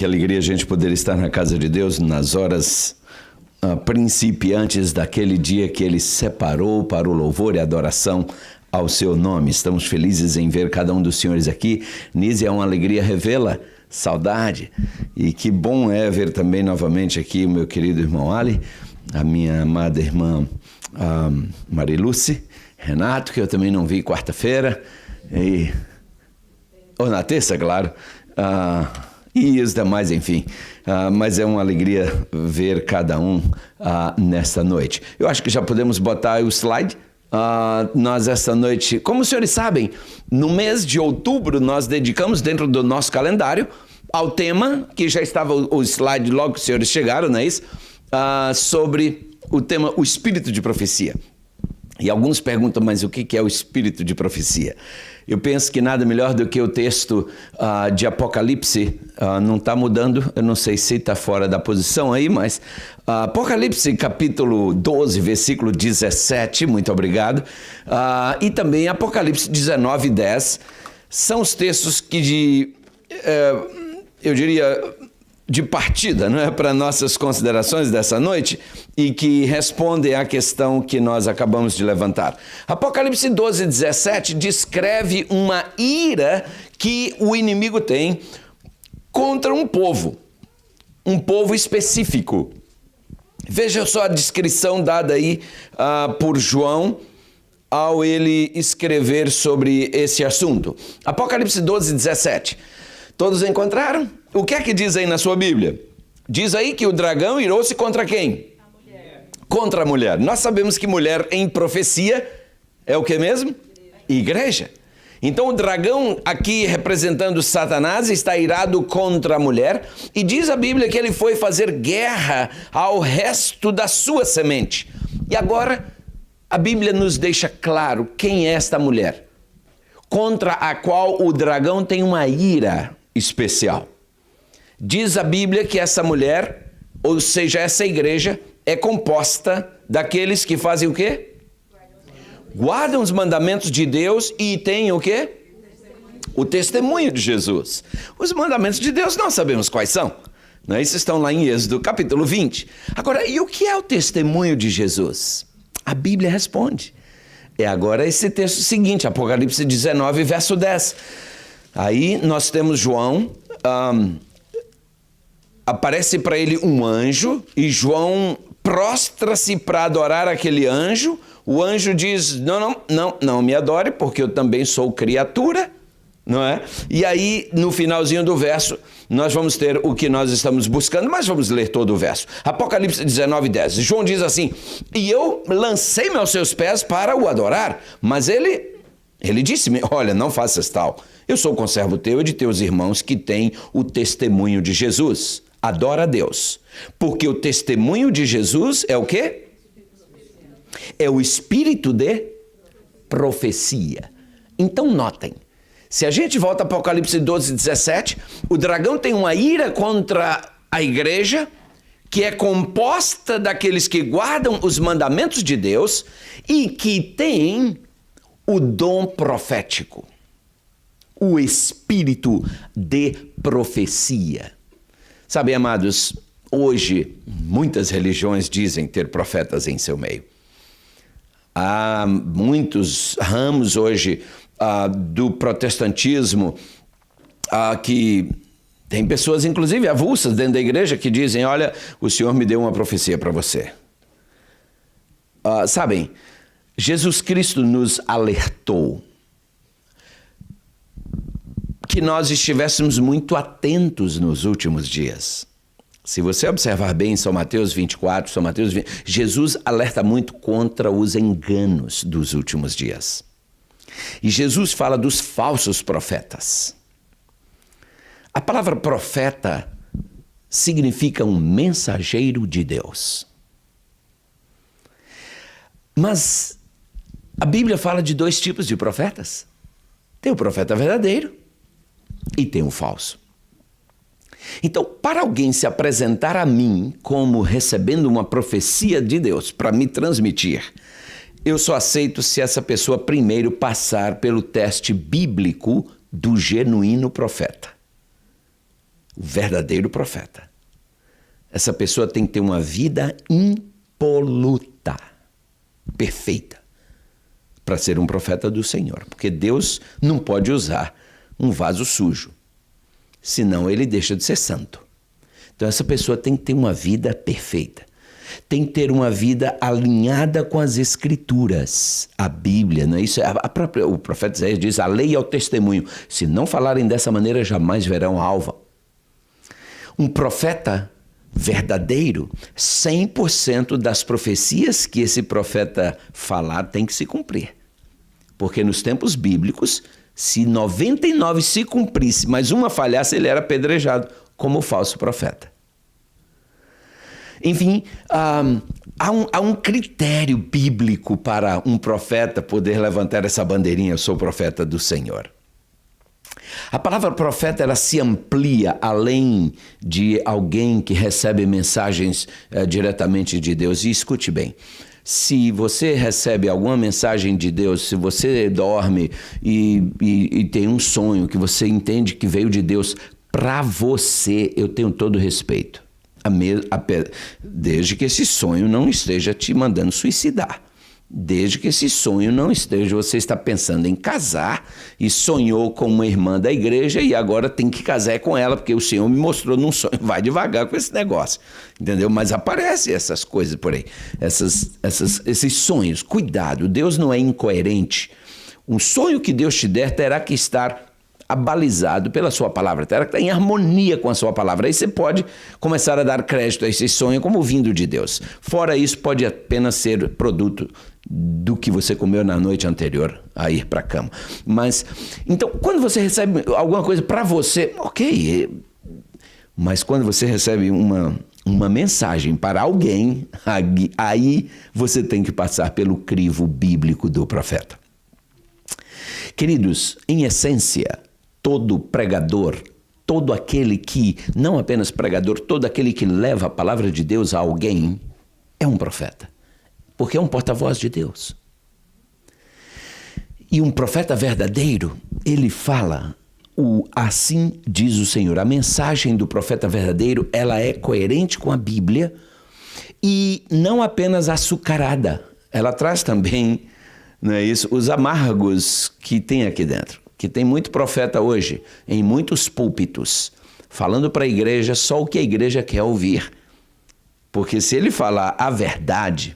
Que alegria a gente poder estar na casa de Deus nas horas principiantes daquele dia que Ele separou para o louvor e adoração ao Seu nome. Estamos felizes em ver cada um dos senhores aqui. Nise, é uma alegria revê-la, saudade. E que bom é ver também novamente aqui o meu querido irmão Ali, a minha amada irmã Mariluce, Renato, que eu também não vi quarta-feira, ou na terça, claro, e os demais, enfim. Mas é uma alegria ver cada um nesta noite. Eu acho que já podemos botar o slide. Nós esta noite, como os senhores sabem, no mês de outubro nós dedicamos dentro do nosso calendário ao tema, que já estava o slide logo que os senhores chegaram, não é isso? Sobre o tema, o espírito de profecia. E alguns perguntam, mas o que é o espírito de profecia? Eu penso que nada melhor do que o texto de Apocalipse, não está mudando, eu não sei se está fora da posição aí, mas Apocalipse capítulo 12, versículo 17, muito obrigado, e também Apocalipse 19, 10, são os textos que eu diria, de partida, não é, para nossas considerações dessa noite e que respondem à questão que nós acabamos de levantar. Apocalipse 12, 17 descreve uma ira que o inimigo tem contra um povo específico. Veja só a descrição dada aí por João ao ele escrever sobre esse assunto. Apocalipse 12, 17. Todos encontraram? O que é que diz aí na sua Bíblia? Diz aí que o dragão irou-se contra quem? A mulher. Contra a mulher. Nós sabemos que mulher em profecia é o que mesmo? Igreja. Então o dragão aqui representando Satanás está irado contra a mulher e diz a Bíblia que ele foi fazer guerra ao resto da sua semente. E agora a Bíblia nos deixa claro quem é esta mulher, contra a qual o dragão tem uma ira especial. Diz a Bíblia que essa mulher, ou seja, essa igreja, é composta daqueles que fazem o quê? Guardam os mandamentos de Deus e têm o quê? O testemunho de Jesus. Os mandamentos de Deus nós sabemos quais são. Não é? Isso estão lá em Êxodo, capítulo 20. Agora, e o que é o testemunho de Jesus? A Bíblia responde. É agora esse texto seguinte, Apocalipse 19, verso 10. Aí nós temos João, aparece para ele um anjo e João prostra-se para adorar aquele anjo. O anjo diz, não me adore porque eu também sou criatura, não é? E aí no finalzinho do verso nós vamos ter o que nós estamos buscando, mas vamos ler todo o verso. Apocalipse 19, 10. João diz assim, e eu lancei-me aos seus pés para o adorar, mas ele disse-me, olha, não faças tal. Eu sou conservo teu e de teus irmãos que têm o testemunho de Jesus. Adora a Deus. Porque o testemunho de Jesus é o quê? É o espírito de profecia. Então notem, se a gente volta a Apocalipse 12, 17, o dragão tem uma ira contra a igreja, que é composta daqueles que guardam os mandamentos de Deus e que tem o dom profético, o espírito de profecia. Sabe, amados, hoje muitas religiões dizem ter profetas em seu meio. Há muitos ramos hoje do protestantismo que tem pessoas, inclusive avulsas dentro da igreja, que dizem, olha, o Senhor me deu uma profecia para você. Sabem, Jesus Cristo nos alertou que nós estivéssemos muito atentos nos últimos dias. Se você observar bem São Mateus 24, São Mateus 20, Jesus alerta muito contra os enganos dos últimos dias. E Jesus fala dos falsos profetas. A palavra profeta significa um mensageiro de Deus. Mas a Bíblia fala de dois tipos de profetas. Tem o profeta verdadeiro e tem o falso. Então, para alguém se apresentar a mim como recebendo uma profecia de Deus para me transmitir, eu só aceito se essa pessoa primeiro passar pelo teste bíblico do genuíno profeta. o verdadeiro profeta. Essa pessoa tem que ter uma vida impoluta, perfeita, para ser um profeta do Senhor. Porque Deus não pode usar um vaso sujo, senão ele deixa de ser santo. Então essa pessoa tem que ter uma vida perfeita. Tem que ter uma vida alinhada com as Escrituras, a Bíblia, não é isso? O profeta Isaías diz, a lei é o testemunho. Se não falarem dessa maneira, jamais verão a alva. Um profeta verdadeiro, 100% das profecias que esse profeta falar tem que se cumprir. Porque nos tempos bíblicos, se 99 se cumprisse, mas uma falhasse, ele era apedrejado como falso profeta. Enfim, há um critério bíblico para um profeta poder levantar essa bandeirinha, eu sou profeta do Senhor. A palavra profeta, ela se amplia além de alguém que recebe mensagens diretamente de Deus. E escute bem, se você recebe alguma mensagem de Deus, se você dorme e tem um sonho que você entende que veio de Deus para você, eu tenho todo o respeito. Desde que esse sonho não esteja te mandando suicidar. Desde que esse sonho não esteja, você está pensando em casar e sonhou com uma irmã da igreja e agora tem que casar com ela, porque o Senhor me mostrou num sonho. Vai devagar com esse negócio, entendeu? Mas aparecem essas coisas por aí, esses sonhos. Cuidado, Deus não é incoerente. Um sonho que Deus te der terá que estar abalizado pela sua palavra, terá que estar em harmonia com a sua palavra. Aí você pode começar a dar crédito a esse sonho como vindo de Deus. Fora isso, pode apenas ser produto do que você comeu na noite anterior a ir para a cama. Mas, então, quando você recebe alguma coisa para você, ok. Mas quando você recebe uma mensagem para alguém, aí você tem que passar pelo crivo bíblico do profeta. Queridos, em essência, todo pregador, todo aquele que, não apenas pregador, todo aquele que leva a palavra de Deus a alguém, é um profeta. Porque é um porta-voz de Deus. E um profeta verdadeiro, ele fala, assim diz o Senhor. A mensagem do profeta verdadeiro, ela é coerente com a Bíblia e não apenas açucarada. Ela traz também, não é isso, os amargos que tem aqui dentro. Que tem muito profeta hoje, em muitos púlpitos, falando para a igreja só o que a igreja quer ouvir. Porque se ele falar a verdade,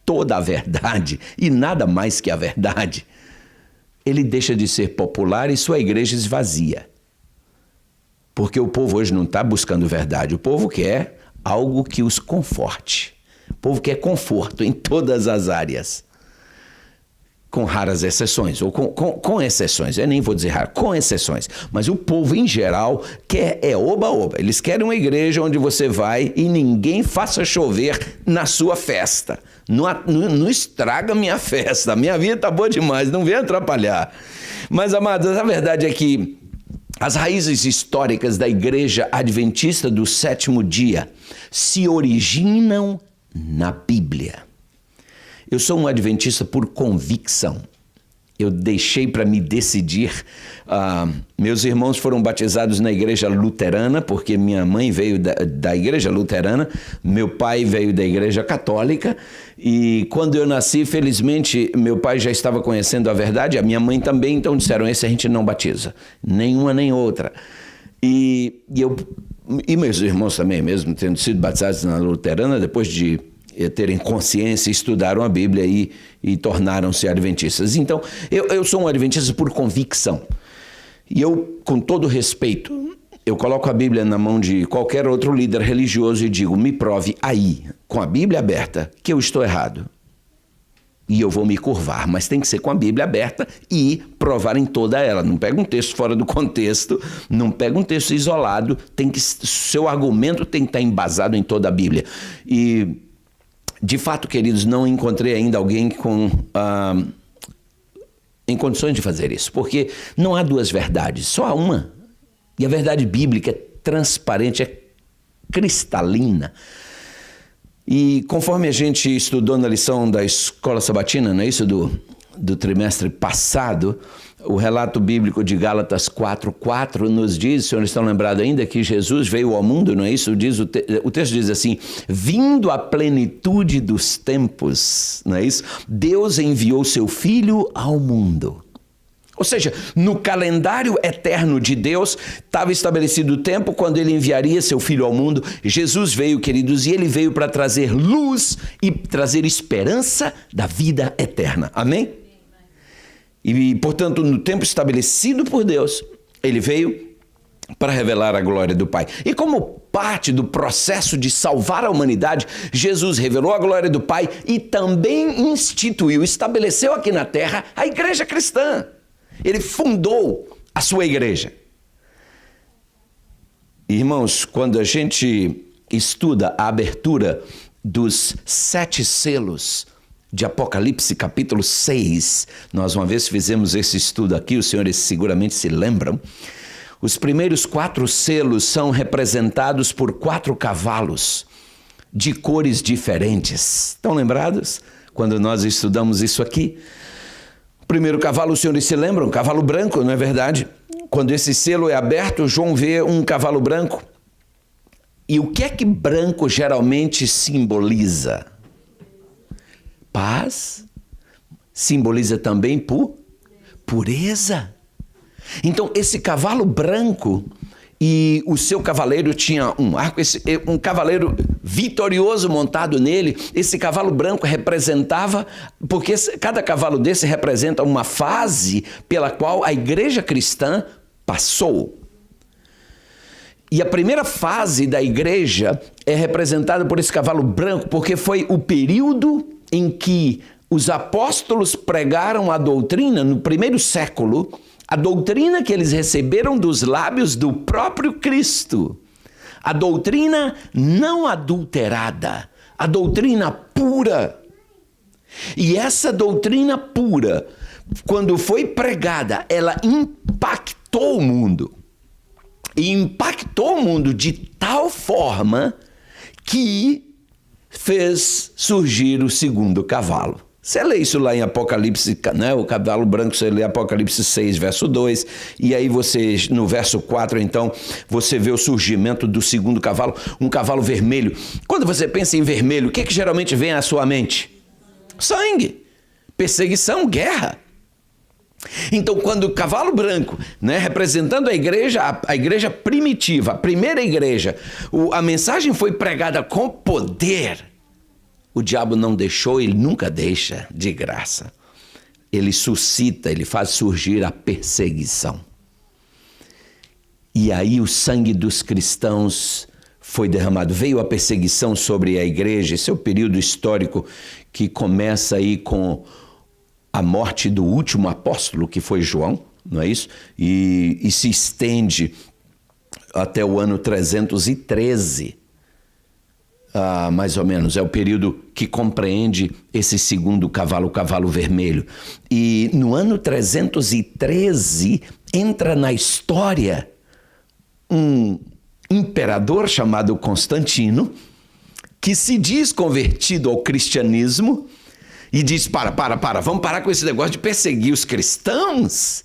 toda a verdade e nada mais que a verdade, ele deixa de ser popular e sua igreja esvazia. Porque o povo hoje não está buscando verdade, o povo quer algo que os conforte. O povo quer conforto em todas as áreas. Com raras exceções, ou com exceções, eu nem vou dizer raro, com exceções. Mas o povo em geral quer oba-oba. Eles querem uma igreja onde você vai e ninguém faça chover na sua festa. Não estraga minha festa, minha vida está boa demais, não vem atrapalhar. Mas, amados, a verdade é que as raízes históricas da igreja adventista do sétimo dia se originam na Bíblia. Eu sou um adventista por convicção. Eu deixei para me decidir. Meus irmãos foram batizados na igreja luterana, porque minha mãe veio da igreja luterana, meu pai veio da igreja católica, e quando eu nasci, felizmente, meu pai já estava conhecendo a verdade, a minha mãe também, então disseram, esse a gente não batiza, nenhuma nem outra. E meus irmãos também, mesmo tendo sido batizados na luterana, depois de terem consciência, estudaram a Bíblia e tornaram-se adventistas. Então, eu sou um adventista por convicção. E eu, com todo respeito, eu coloco a Bíblia na mão de qualquer outro líder religioso e digo, me prove aí, com a Bíblia aberta, que eu estou errado. E eu vou me curvar, mas tem que ser com a Bíblia aberta e provar em toda ela. Não pega um texto fora do contexto, não pega um texto isolado, seu argumento tem que estar embasado em toda a Bíblia. E de fato, queridos, não encontrei ainda alguém em condições de fazer isso, porque não há duas verdades, só há uma. E a verdade bíblica é transparente, é cristalina. E conforme a gente estudou na lição da Escola Sabatina, não é isso, do trimestre passado, O relato bíblico de Gálatas 4:4 nos diz, se vocês estão lembrados ainda, que Jesus veio ao mundo, não é isso? O texto diz assim, vindo à plenitude dos tempos, não é isso? Deus enviou seu Filho ao mundo. Ou seja, no calendário eterno de Deus, estava estabelecido o tempo quando ele enviaria seu Filho ao mundo. Jesus veio, queridos, e ele veio para trazer luz e trazer esperança da vida eterna. Amém? E, portanto, no tempo estabelecido por Deus, ele veio para revelar a glória do Pai. E como parte do processo de salvar a humanidade, Jesus revelou a glória do Pai e também instituiu, estabeleceu aqui na terra a igreja cristã. Ele fundou a sua igreja. Irmãos, quando a gente estuda a abertura dos 7 selos de Apocalipse, capítulo 6, nós uma vez fizemos esse estudo aqui, os senhores seguramente se lembram. Os primeiros 4 selos são representados por 4 cavalos de cores diferentes. Estão lembrados? Quando nós estudamos isso aqui. O primeiro cavalo, os senhores se lembram? Um cavalo branco, não é verdade? Quando esse selo é aberto, João vê um cavalo branco. E o que é que branco geralmente simboliza? Paz. Simboliza também pureza. Então, esse cavalo branco e o seu cavaleiro tinha um arco, um cavaleiro vitorioso montado nele. Esse cavalo branco representava, porque cada cavalo desse representa uma fase pela qual a igreja cristã passou. E a primeira fase da igreja é representada por esse cavalo branco, porque foi o período em que os apóstolos pregaram a doutrina no primeiro século, a doutrina que eles receberam dos lábios do próprio Cristo, a doutrina não adulterada, a doutrina pura. E essa doutrina pura, quando foi pregada, ela impactou o mundo. E impactou o mundo de tal forma que fez surgir o segundo cavalo. Você lê isso lá em Apocalipse, né? O cavalo branco, você lê Apocalipse 6, verso 2, e aí você, no verso 4, então, você vê o surgimento do segundo cavalo, um cavalo vermelho. Quando você pensa em vermelho, o que geralmente vem à sua mente? Sangue, perseguição, guerra. Então, quando o cavalo branco, né, representando a igreja primitiva, a primeira igreja, a mensagem foi pregada com poder, o diabo não deixou, ele nunca deixa de graça. Ele suscita, ele faz surgir a perseguição. E aí o sangue dos cristãos foi derramado. Veio a perseguição sobre a igreja. Esse é o período histórico que começa aí com a morte do último apóstolo, que foi João, não é isso? E se estende até o ano 313, mais ou menos. É o período que compreende esse segundo cavalo, o cavalo vermelho. E no ano 313 entra na história um imperador chamado Constantino, que se diz convertido ao cristianismo, e diz, vamos parar com esse negócio de perseguir os cristãos.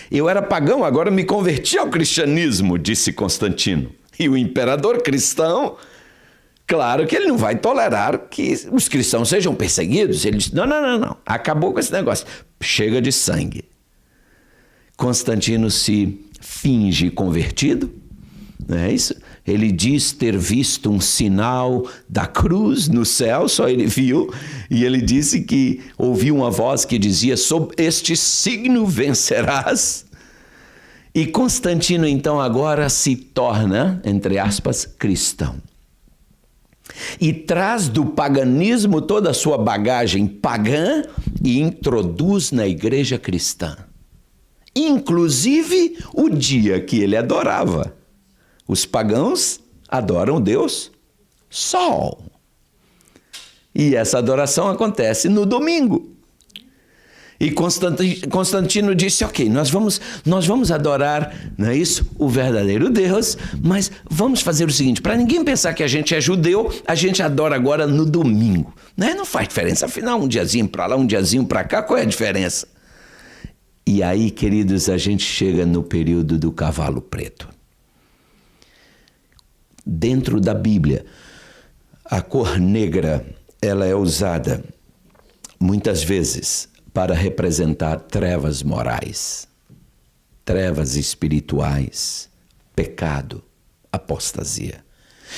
Eu era pagão, agora me converti ao cristianismo, disse Constantino. E o imperador cristão, claro que ele não vai tolerar que os cristãos sejam perseguidos. Ele disse, não, acabou com esse negócio. Chega de sangue. Constantino se finge convertido, não é isso? Ele diz ter visto um sinal da cruz no céu, só ele viu, e ele disse que ouviu uma voz que dizia, sob este signo vencerás. E Constantino, então, agora se torna, entre aspas, cristão. E traz do paganismo toda a sua bagagem pagã e introduz na igreja cristã. Inclusive o dia que ele adorava. Os pagãos adoram o Deus Sol. E essa adoração acontece no domingo. E Constantino disse, ok, nós vamos adorar, não é isso? O verdadeiro Deus, mas vamos fazer o seguinte, para ninguém pensar que a gente é judeu, a gente adora agora no domingo. Né? Não faz diferença, afinal, um diazinho para lá, um diazinho para cá, qual é a diferença? E aí, queridos, a gente chega no período do cavalo preto. Dentro da Bíblia, a cor negra, ela é usada muitas vezes para representar trevas morais, trevas espirituais, pecado, apostasia.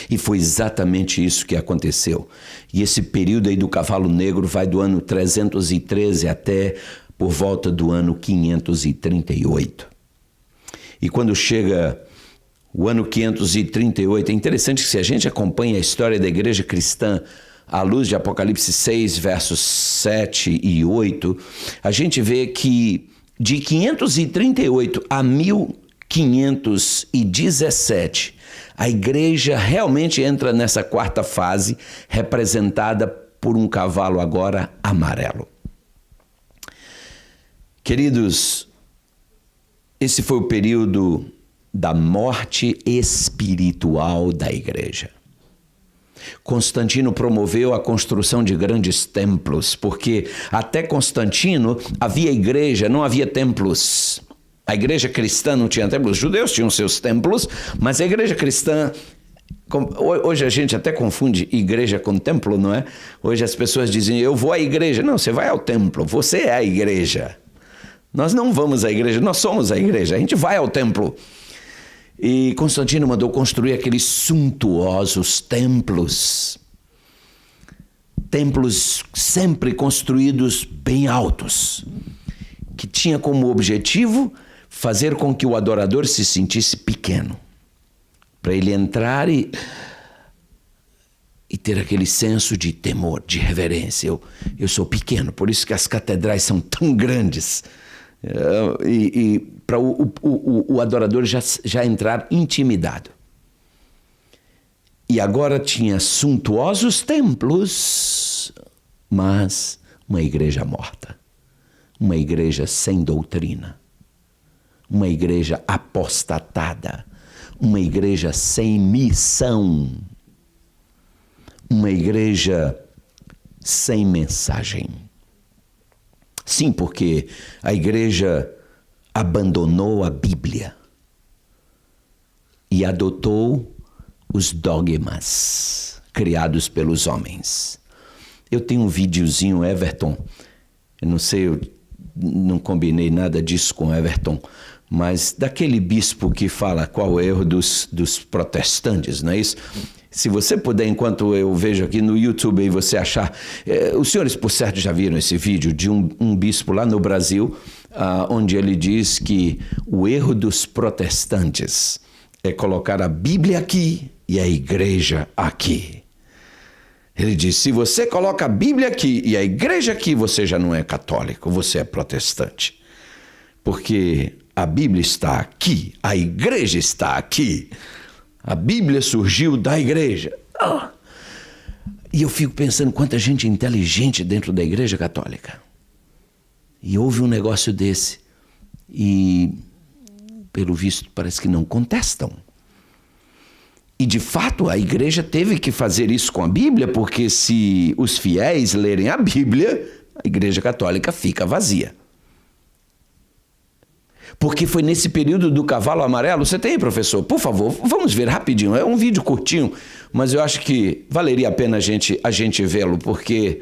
E foi exatamente isso que aconteceu. E esse período aí do cavalo negro vai do ano 313 até por volta do ano 538. E quando chega o ano 538, é interessante que se a gente acompanha a história da igreja cristã à luz de Apocalipse 6, versos 7 e 8, a gente vê que de 538 a 1517, a igreja realmente entra nessa quarta fase, representada por um cavalo agora amarelo. Queridos, esse foi o período da morte espiritual da igreja. Constantino promoveu a construção de grandes templos, porque até Constantino havia igreja, não havia templos. A igreja cristã não tinha templos, os judeus tinham seus templos, mas a igreja cristã, hoje a gente até confunde igreja com templo, não é? Hoje as pessoas dizem, eu vou à igreja. Não, você vai ao templo, você é a igreja. Nós não vamos à igreja, nós somos a igreja, a gente vai ao templo. E Constantino mandou construir aqueles suntuosos templos. Templos sempre construídos bem altos, que tinha como objetivo fazer com que o adorador se sentisse pequeno, para ele entrar e ter aquele senso de temor, de reverência. Eu sou pequeno, por isso que as catedrais são tão grandes. E para o adorador já entrar intimidado. E agora tinha suntuosos templos, mas uma igreja morta, uma igreja sem doutrina, uma igreja apostatada, uma igreja sem missão, uma igreja sem mensagem. Sim, porque a igreja abandonou a Bíblia e adotou os dogmas criados pelos homens. Eu tenho um videozinho, Everton, eu não sei, eu não combinei nada disso com Everton, mas daquele bispo que fala qual é o erro dos protestantes, não é isso? Se você puder, enquanto eu vejo aqui no YouTube, aí você achar... os senhores, por certo, já viram esse vídeo de um bispo lá no Brasil, onde ele diz que o erro dos protestantes é colocar a Bíblia aqui e a igreja aqui. Ele diz, se você coloca a Bíblia aqui e a igreja aqui, você já não é católico, você é protestante. Porque a Bíblia está aqui, a igreja está aqui. A Bíblia surgiu da igreja. E eu fico pensando quanta gente inteligente dentro da igreja católica. E houve um negócio desse. E, pelo visto, parece que não contestam. E, de fato, a igreja teve que fazer isso com a Bíblia, porque se os fiéis lerem a Bíblia, a igreja católica fica vazia. Porque foi nesse período do cavalo amarelo. Você tem, professor? Por favor, vamos ver rapidinho. É um vídeo curtinho, mas eu acho que valeria a pena a gente vê-lo, porque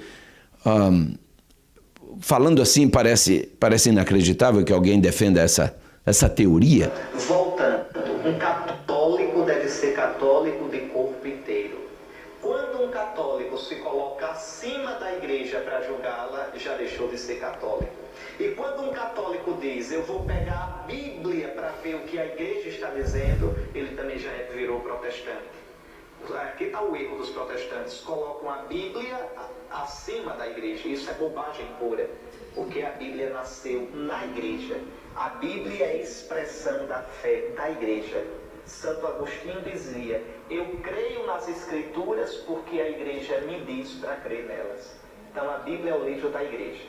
falando assim parece inacreditável que alguém defenda essa teoria. Voltando, um católico deve ser católico de corpo inteiro. Quando um católico se coloca acima da igreja para julgá-la, já deixou de ser católico. E quando um católico diz, eu vou pegar a Bíblia para ver o que a igreja está dizendo, ele também já virou protestante. Aqui está o erro dos protestantes, colocam a Bíblia acima da igreja. Isso é bobagem pura, porque a Bíblia nasceu na igreja. A Bíblia é a expressão da fé da igreja. Santo Agostinho dizia, eu creio nas escrituras porque a igreja me diz para crer nelas. Então a Bíblia é o livro da igreja.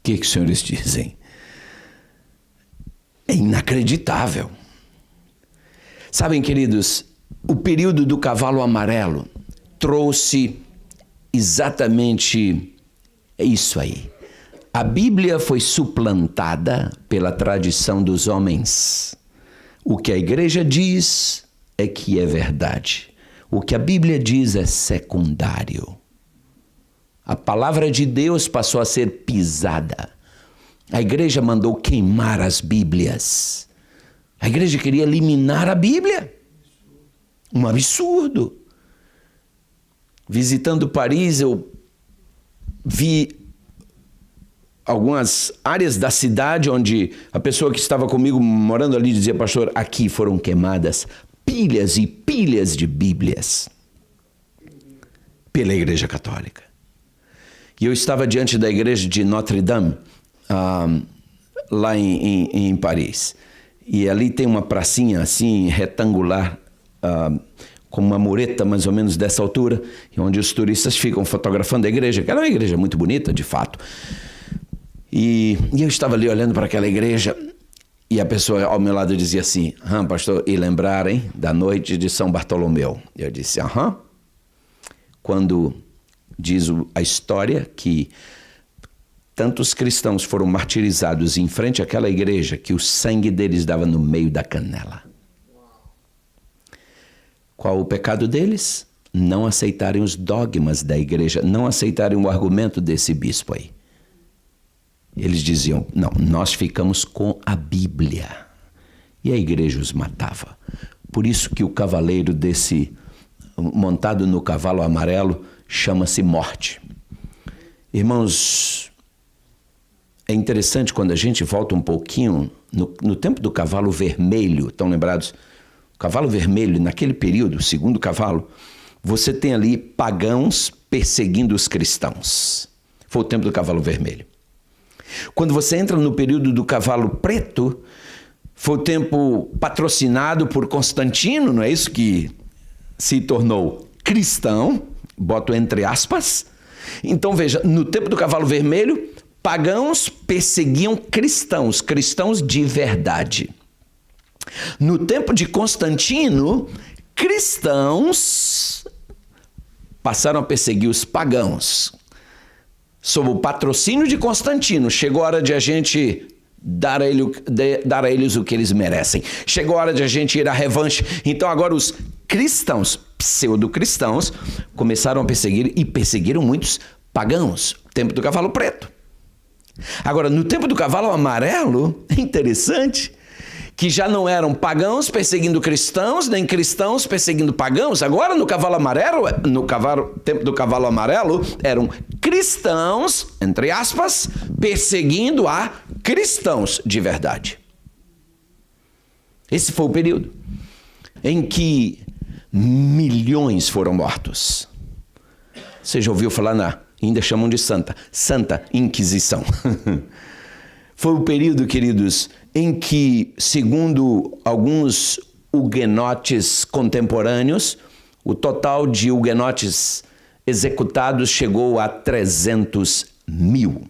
O que os senhores dizem? É inacreditável. Sabem, queridos, o período do cavalo amarelo trouxe exatamente isso aí. A Bíblia foi suplantada pela tradição dos homens. O que a igreja diz é que é verdade. O que a Bíblia diz é secundário. A palavra de Deus passou a ser pisada. A igreja mandou queimar as Bíblias. A igreja queria eliminar a Bíblia. Um absurdo. Visitando Paris, eu vi algumas áreas da cidade onde a pessoa que estava comigo morando ali dizia: pastor, aqui foram queimadas pilhas e pilhas de Bíblias pela Igreja Católica. E eu estava diante da igreja de Notre Dame, lá em Paris. E ali tem uma pracinha assim, retangular, com uma mureta mais ou menos dessa altura, onde os turistas ficam fotografando a igreja, que era uma igreja muito bonita, de fato. E eu estava ali olhando para aquela igreja, e a pessoa ao meu lado dizia assim: pastor, e lembrarem da noite de São Bartolomeu? Eu disse: Quando diz a história que tantos cristãos foram martirizados em frente àquela igreja que o sangue deles dava no meio da canela. Qual o pecado deles? Não aceitarem os dogmas da igreja, não aceitarem o argumento desse bispo aí. Eles diziam: não, nós ficamos com a Bíblia. E a igreja os matava. Por isso que o cavaleiro montado no cavalo amarelo, chama-se morte. Irmãos, é interessante quando a gente volta um pouquinho no tempo do cavalo vermelho, estão lembrados? O cavalo vermelho, naquele período, o segundo cavalo, você tem ali pagãos perseguindo os cristãos. Foi o tempo do cavalo vermelho. Quando você entra no período do cavalo preto, foi o tempo patrocinado por Constantino, não é isso, que se tornou cristão, boto entre aspas. Então veja, no tempo do cavalo vermelho, pagãos perseguiam cristãos, cristãos de verdade. No tempo de Constantino, cristãos passaram a perseguir os pagãos. Sob o patrocínio de Constantino, chegou a hora de a gente dar a eles o que eles merecem. Chegou a hora de a gente ir à revanche. Então agora os cristãos, pseudo-cristãos, começaram a perseguir e perseguiram muitos pagãos. Tempo do cavalo preto. Agora, no tempo do cavalo amarelo, é interessante que já não eram pagãos perseguindo cristãos, nem cristãos perseguindo pagãos. Agora, no tempo do cavalo amarelo, eram cristãos, entre aspas, perseguindo a cristãos de verdade. Esse foi o período em que milhões foram mortos. Você já ouviu falar ainda chamam de Santa Inquisição. Foi o período, queridos, em que, segundo alguns huguenotes contemporâneos, o total de huguenotes executados chegou a 300 mil.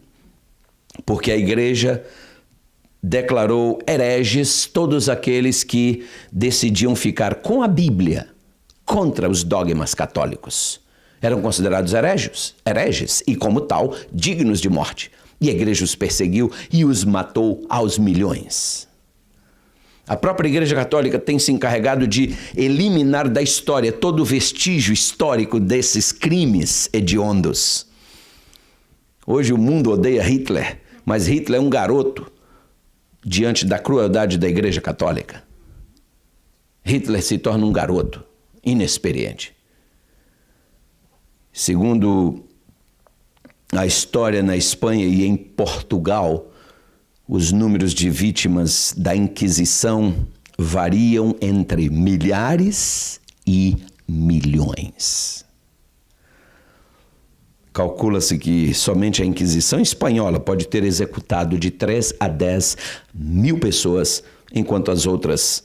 Porque a igreja declarou hereges todos aqueles que decidiam ficar com a Bíblia contra os dogmas católicos. Eram considerados hereges e, como tal, dignos de morte. E a igreja os perseguiu e os matou aos milhões. A própria Igreja Católica tem se encarregado de eliminar da história todo o vestígio histórico desses crimes hediondos. Hoje o mundo odeia Hitler, mas Hitler é um garoto diante da crueldade da Igreja Católica. Hitler se torna um garoto inexperiente. Segundo a história na Espanha e em Portugal, os números de vítimas da Inquisição variam entre milhares e milhões. Calcula-se que somente a Inquisição espanhola pode ter executado de 3 a 10 mil pessoas, enquanto as outras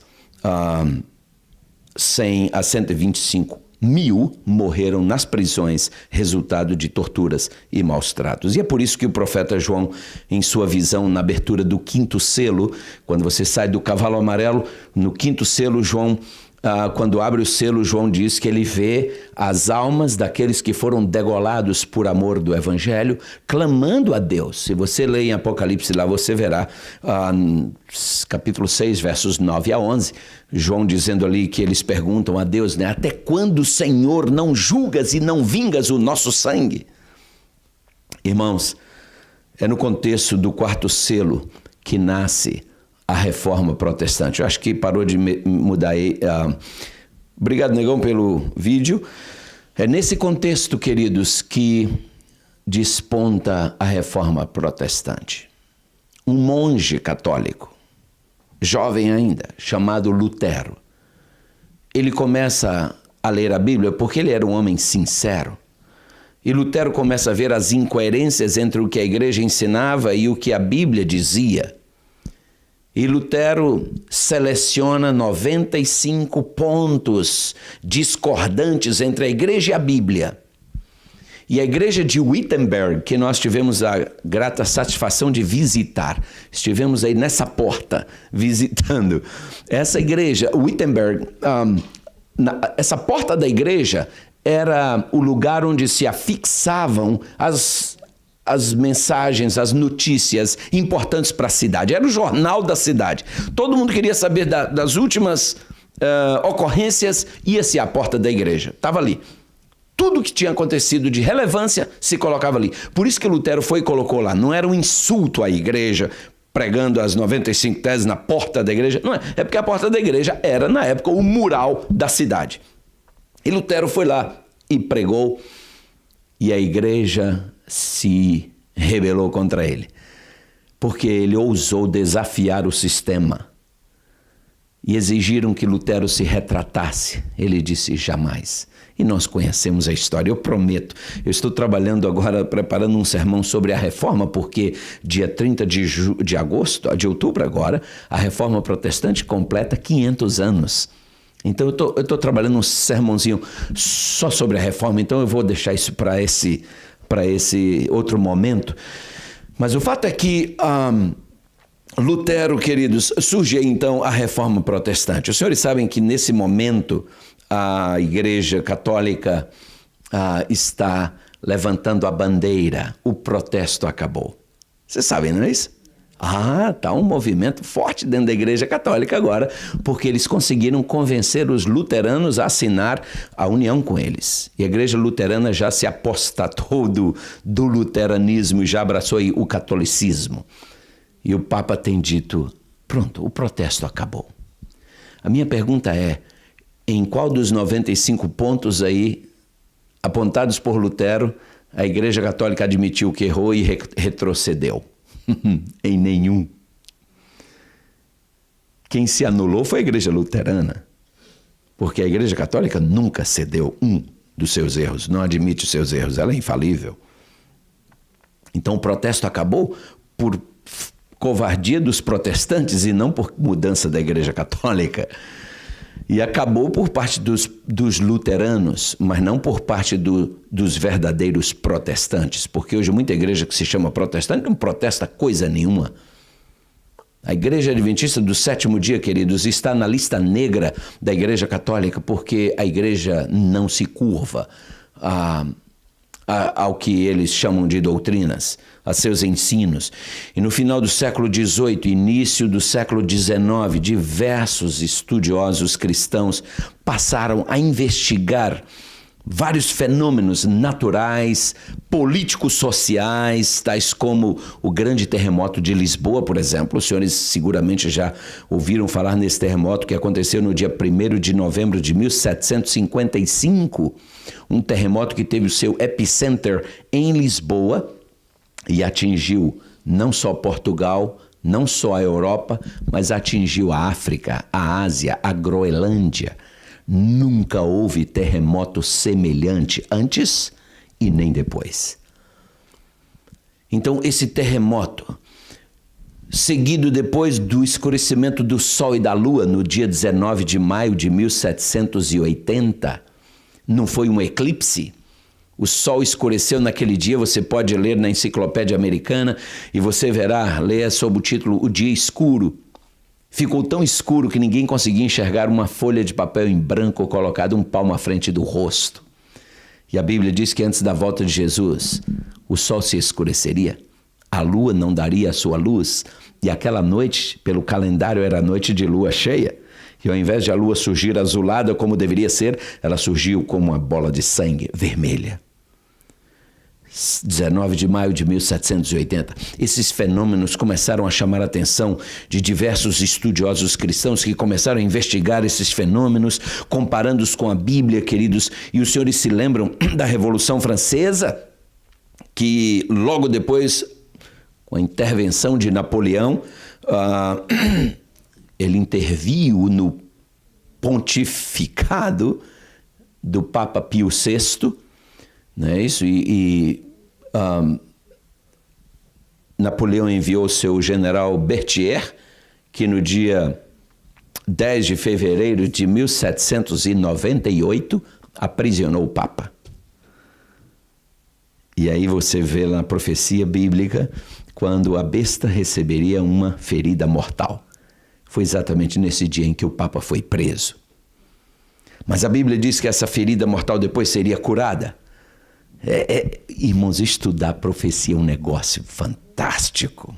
100 a 125 mil morreram nas prisões, resultado de torturas e maus tratos. E é por isso que o profeta João, em sua visão, na abertura do 5º selo, quando você sai do cavalo amarelo, no 5º selo, João quando abre o selo, João diz que ele vê as almas daqueles que foram degolados por amor do Evangelho, clamando a Deus. Se você ler em Apocalipse lá, você verá, capítulo 6, versos 9 a 11, João dizendo ali que eles perguntam a Deus, né? Até quando, Senhor, não julgas e não vingas o nosso sangue? Irmãos, é no contexto do quarto selo que nasce a reforma protestante. Eu acho que parou de mudar aí. Obrigado, Negão, pelo vídeo. É nesse contexto, queridos, que desponta a reforma protestante. Um monge católico, jovem ainda, chamado Lutero, ele começa a ler a Bíblia porque ele era um homem sincero. E Lutero começa a ver as incoerências entre o que a igreja ensinava e o que a Bíblia dizia. E Lutero seleciona 95 pontos discordantes entre a igreja e a Bíblia. E a igreja de Wittenberg, que nós tivemos a grata satisfação de visitar, estivemos aí nessa porta visitando. Essa igreja, Wittenberg, essa porta da igreja era o lugar onde se afixavam as mensagens, as notícias importantes para a cidade. Era o jornal da cidade. Todo mundo queria saber das últimas ocorrências, ia-se à porta da igreja. Estava ali. Tudo que tinha acontecido de relevância se colocava ali. Por isso que Lutero foi e colocou lá. Não era um insulto à igreja, pregando as 95 teses na porta da igreja. Não é. É porque a porta da igreja era, na época, o mural da cidade. E Lutero foi lá e pregou, e a igreja se rebelou contra ele, porque ele ousou desafiar o sistema. E exigiram que Lutero se retratasse. Ele disse, jamais. E nós conhecemos a história, eu prometo. Eu estou trabalhando agora, preparando um sermão sobre a reforma, porque dia 30 de outubro agora, a reforma protestante completa 500 anos. Então eu estou trabalhando um sermãozinho só sobre a reforma, então eu vou deixar isso para esse outro momento. Mas o fato é que Lutero, queridos, surge então a reforma protestante. Os senhores sabem que nesse momento a Igreja Católica está levantando a bandeira, o protesto acabou. Vocês sabem, não é isso? Está um movimento forte dentro da Igreja Católica agora, porque eles conseguiram convencer os luteranos a assinar a união com eles. E a Igreja Luterana já se apostatou do luteranismo e já abraçou aí o catolicismo. E o Papa tem dito, pronto, o protesto acabou. A minha pergunta é, em qual dos 95 pontos aí apontados por Lutero, a Igreja Católica admitiu que errou e retrocedeu? Em nenhum. Quem se anulou foi a Igreja Luterana, porque a Igreja Católica nunca cedeu um dos seus erros, não admite os seus erros, ela é infalível. Então o protesto acabou por covardia dos protestantes e não por mudança da Igreja Católica. E acabou por parte dos luteranos, mas não por parte dos verdadeiros protestantes. Porque hoje muita igreja que se chama protestante não protesta coisa nenhuma. A Igreja Adventista do Sétimo Dia, queridos, está na lista negra da Igreja Católica porque a igreja não se curva ao que eles chamam de doutrinas, a seus ensinos. E no final do século XVIII, início do século XIX, diversos estudiosos cristãos passaram a investigar vários fenômenos naturais, políticos sociais, tais como o grande terremoto de Lisboa, por exemplo. Os senhores seguramente já ouviram falar nesse terremoto que aconteceu no dia 1º de novembro de 1755, um terremoto que teve o seu epicenter em Lisboa e atingiu não só Portugal, não só a Europa, mas atingiu a África, a Ásia, a Groenlândia. Nunca houve terremoto semelhante antes e nem depois. Então, esse terremoto, seguido depois do escurecimento do Sol e da Lua, no dia 19 de maio de 1780, não foi um eclipse? O Sol escureceu naquele dia, você pode ler na Enciclopédia Americana e você verá, leia sob o título O Dia Escuro. Ficou tão escuro que ninguém conseguia enxergar uma folha de papel em branco colocada um palmo à frente do rosto. E a Bíblia diz que antes da volta de Jesus, o sol se escureceria, a lua não daria a sua luz, e aquela noite, pelo calendário, era noite de lua cheia. E ao invés de a lua surgir azulada como deveria ser, ela surgiu como uma bola de sangue vermelha. 19 de maio de 1780, esses fenômenos começaram a chamar a atenção de diversos estudiosos cristãos que começaram a investigar esses fenômenos, comparando-os com a Bíblia, queridos. E os senhores se lembram da Revolução Francesa, que logo depois, com a intervenção de Napoleão, ele interviu no pontificado do Papa Pio VI, não é isso? Napoleão enviou seu general Berthier, que no dia 10 de fevereiro de 1798 aprisionou o Papa. E aí você vê na profecia bíblica quando a besta receberia uma ferida mortal. Foi exatamente nesse dia em que o Papa foi preso. Mas a Bíblia diz que essa ferida mortal depois seria curada. Irmãos, estudar a profecia é um negócio fantástico.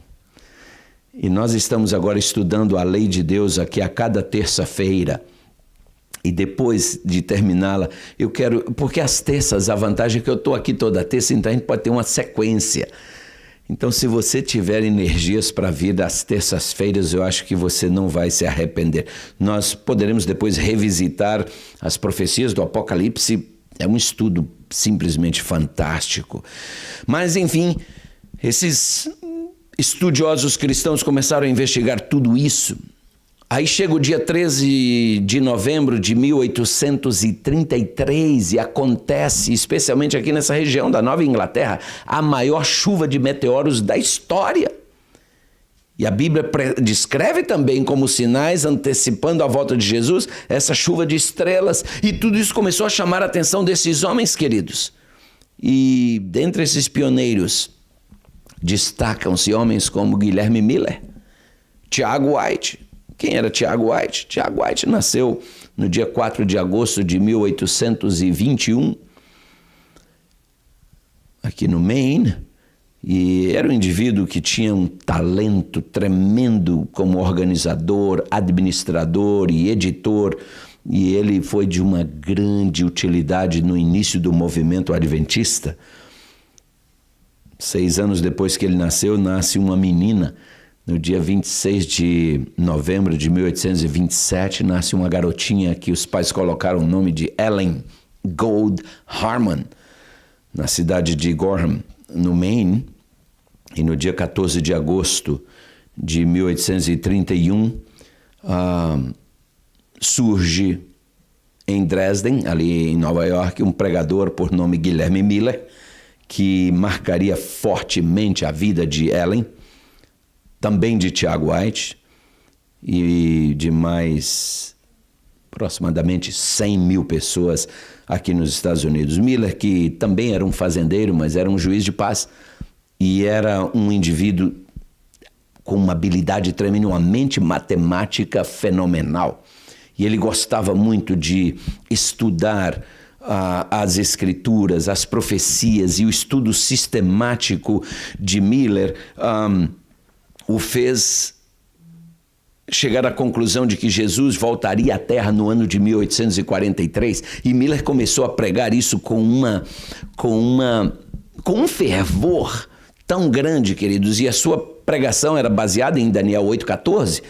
E nós estamos agora estudando a lei de Deus aqui a cada terça-feira. E depois de terminá-la, eu quero... Porque as terças, a vantagem é que eu estou aqui toda terça, então a gente pode ter uma sequência. Então, se você tiver energias para vir às terças-feiras, eu acho que você não vai se arrepender. Nós poderemos depois revisitar as profecias do Apocalipse. É um estudo simplesmente fantástico. Mas, enfim, esses estudiosos cristãos começaram a investigar tudo isso. Aí chega o dia 13 de novembro de 1833 e acontece, especialmente aqui nessa região da Nova Inglaterra, a maior chuva de meteoros da história. E a Bíblia descreve também como sinais, antecipando a volta de Jesus, essa chuva de estrelas. E tudo isso começou a chamar a atenção desses homens, queridos. E dentre esses pioneiros, destacam-se homens como Guilherme Miller, Tiago White. Quem era Tiago White? Tiago White nasceu no dia 4 de agosto de 1821, aqui no Maine, e era um indivíduo que tinha um talento tremendo como organizador, administrador e editor, e ele foi de uma grande utilidade no início do movimento adventista. 6 anos depois que ele nasceu, nasce uma menina. No dia 26 de novembro de 1827, nasce uma garotinha que os pais colocaram o nome de Ellen Gold Harmon, na cidade de Gorham, no Maine. E no dia 14 de agosto de 1831, surge em Dresden, ali em Nova York, um pregador por nome Guilherme Miller, que marcaria fortemente a vida de Ellen, também de Tiago White e de mais aproximadamente 100 mil pessoas aqui nos Estados Unidos. Miller, que também era um fazendeiro, mas era um juiz de paz e era um indivíduo com uma habilidade tremenda, uma mente matemática fenomenal. E ele gostava muito de estudar as escrituras, as profecias, e o estudo sistemático de Miller o fez chegar à conclusão de que Jesus voltaria à Terra no ano de 1843, e Miller começou a pregar isso com um fervor tão grande, queridos, e a sua pregação era baseada em Daniel 8,14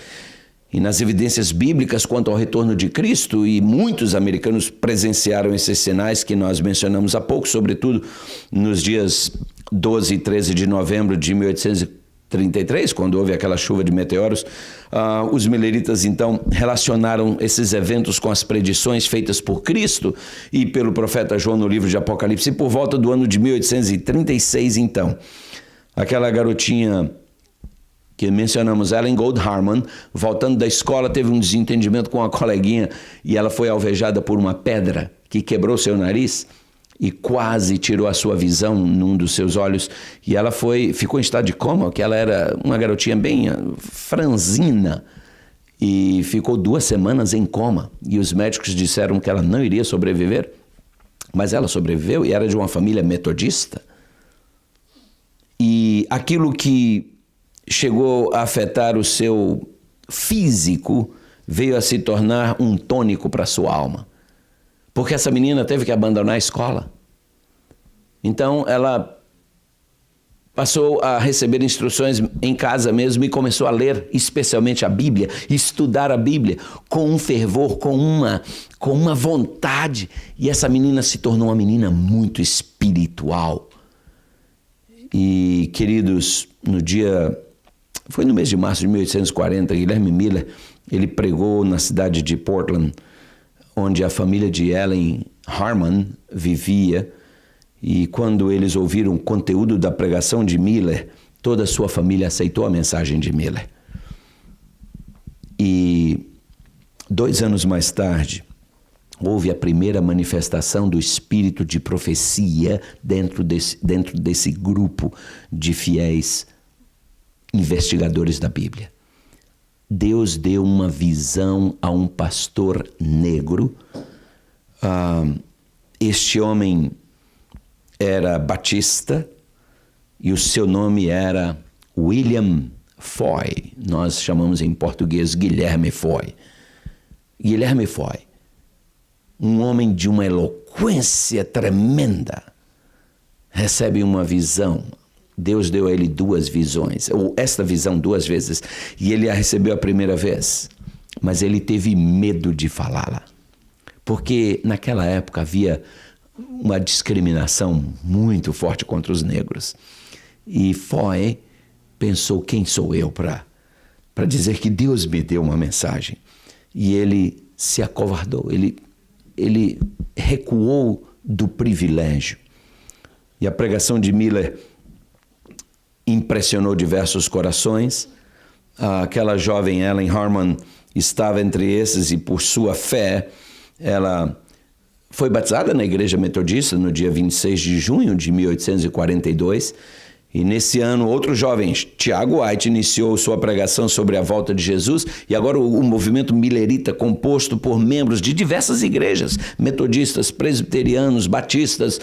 e nas evidências bíblicas quanto ao retorno de Cristo, e muitos americanos presenciaram esses sinais que nós mencionamos há pouco, sobretudo nos dias 12 e 13 de novembro de 1833, quando houve aquela chuva de meteoros. Os milleritas então relacionaram esses eventos com as predições feitas por Cristo e pelo profeta João no livro de Apocalipse. E por volta do ano de 1836, então, aquela garotinha que mencionamos, Ellen Gold Harmon, voltando da escola, teve um desentendimento com uma coleguinha e ela foi alvejada por uma pedra que quebrou seu nariz e quase tirou a sua visão num dos seus olhos, e ela ficou em estado de coma, que ela era uma garotinha bem franzina, e ficou 2 semanas em coma. E os médicos disseram que ela não iria sobreviver, mas ela sobreviveu e era de uma família metodista. E aquilo que chegou a afetar o seu físico veio a se tornar um tônico para a sua alma. Porque essa menina teve que abandonar a escola. Então ela passou a receber instruções em casa mesmo e começou a ler especialmente a Bíblia, estudar a Bíblia com um fervor, com uma vontade. E essa menina se tornou uma menina muito espiritual. E, queridos, foi no mês de março de 1840, Guilherme Miller, ele pregou na cidade de Portland, onde a família de Ellen Harmon vivia. E quando eles ouviram o conteúdo da pregação de Miller, toda a sua família aceitou a mensagem de Miller. E 2 anos mais tarde, houve a primeira manifestação do espírito de profecia dentro desse grupo de fiéis investigadores da Bíblia. Deus deu uma visão a um pastor negro. Este homem era batista e o seu nome era William Foy. Nós chamamos em português Guilherme Foy. Guilherme Foy, um homem de uma eloquência tremenda, recebe uma visão. Deus deu a ele 2 visões, ou esta visão 2 vezes, e ele a recebeu a primeira vez, mas ele teve medo de falá-la, porque naquela época havia uma discriminação muito forte contra os negros. E Foy pensou, quem sou eu para dizer que Deus me deu uma mensagem? E ele se acovardou, ele recuou do privilégio. E a pregação de Miller impressionou diversos corações. Aquela jovem Ellen Harmon estava entre esses e por sua fé, ela foi batizada na Igreja Metodista no dia 26 de junho de 1842. E nesse ano, outro jovem, Tiago White, iniciou sua pregação sobre a volta de Jesus. E agora o movimento milerita, composto por membros de diversas igrejas, metodistas, presbiterianos, batistas,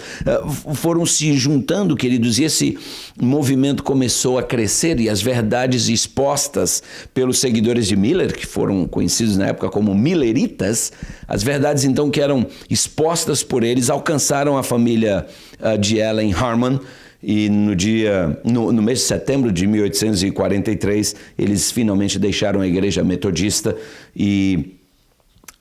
foram se juntando, queridos. E esse movimento começou a crescer e as verdades expostas pelos seguidores de Miller, que foram conhecidos na época como mileritas, as verdades então que eram expostas por eles alcançaram a família de Ellen Harmon. E no mês de setembro de 1843, eles finalmente deixaram a igreja metodista e,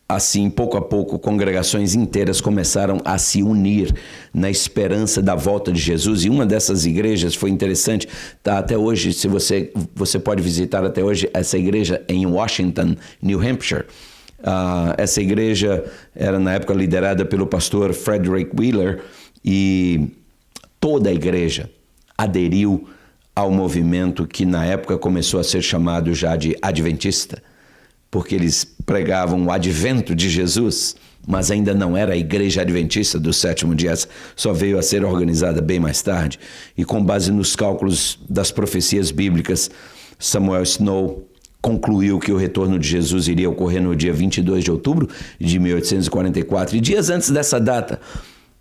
assim, pouco a pouco, congregações inteiras começaram a se unir na esperança da volta de Jesus. E uma dessas igrejas foi interessante, tá até hoje, se você pode visitar até hoje essa igreja em Washington, New Hampshire. Essa igreja era, na época, liderada pelo pastor Frederick Wheeler e toda a igreja aderiu ao movimento que na época começou a ser chamado já de adventista, porque eles pregavam o advento de Jesus, mas ainda não era a igreja adventista do 7º dia, só veio a ser organizada bem mais tarde. E com base nos cálculos das profecias bíblicas, Samuel Snow concluiu que o retorno de Jesus iria ocorrer no dia 22 de outubro de 1844. E dias antes dessa data,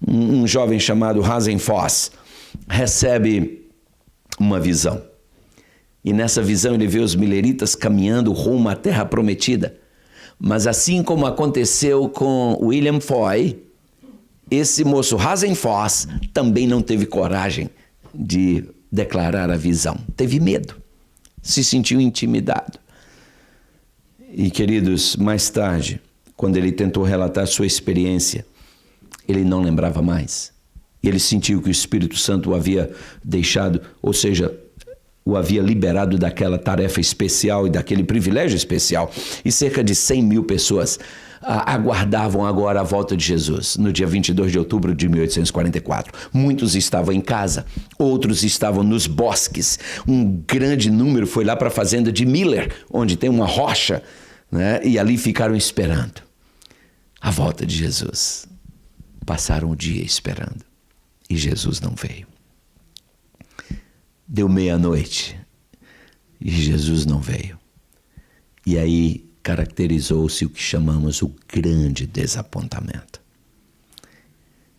um jovem chamado Hazen Foss recebe uma visão. E nessa visão ele vê os mileritas caminhando rumo à terra prometida. Mas assim como aconteceu com William Foy, esse moço Hazen Foss também não teve coragem de declarar a visão. Teve medo, se sentiu intimidado. E, queridos, mais tarde, quando ele tentou relatar sua experiência, ele não lembrava mais. Ele sentiu que o Espírito Santo o havia deixado, ou seja, o havia liberado daquela tarefa especial e daquele privilégio especial. E cerca de 100.000 pessoas aguardavam agora a volta de Jesus, no dia 22 de outubro de 1844. Muitos estavam em casa, outros estavam nos bosques. Um grande número foi lá para a fazenda de Miller, onde tem uma rocha, né? E ali ficaram esperando a volta de Jesus. Passaram o dia esperando e Jesus não veio. Deu meia-noite e Jesus não veio. E aí caracterizou-se o que chamamos o grande desapontamento.